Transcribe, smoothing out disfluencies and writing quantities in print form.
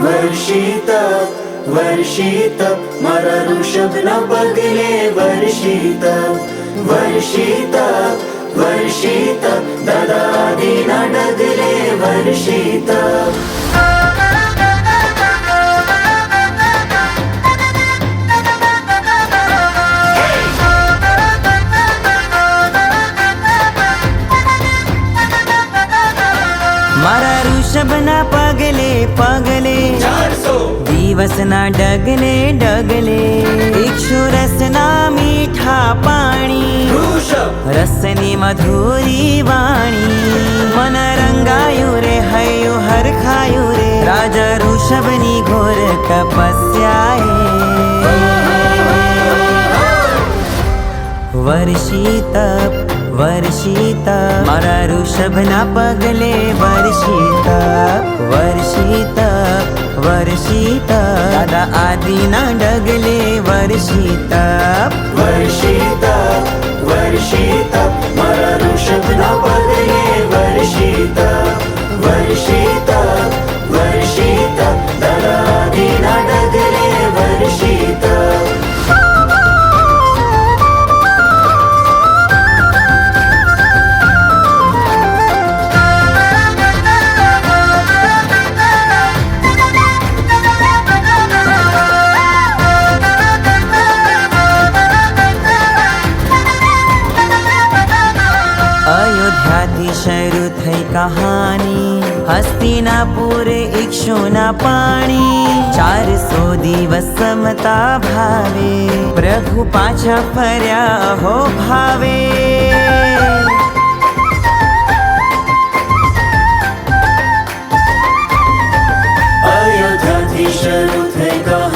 वर्षित वर्षित मारा ऋषभना पगले वर्षित वर्षित वर्षित दादा आदिना डगले वर्षित मारा ऋषभना पगले पगले 400 दिवसना डगले डगले इक्षुरसना मीठा पाणी ऋषभ रसनी मधुरी वाणी मन रंगायु रे हयु हर खायु रे राजा ऋषभनी घोर तपस्याए वर्षित वर्षित मारा ऋषभना पगले वर्षित वर्षित वर्षित दादा आदिना डगले वर्षित वर्षित वर्षित मारा ऋषभना पगले वर्षित वर्षित वर्षित दादा आदिना डगले वर्षित अयोध्याथी शरू थई कहानी हस्तिनापुर इक्षुना पाणी 400 दिवस समता भावे प्रभु पाछा फर्या हो भावे अयोध्याथी शरू थई कहानी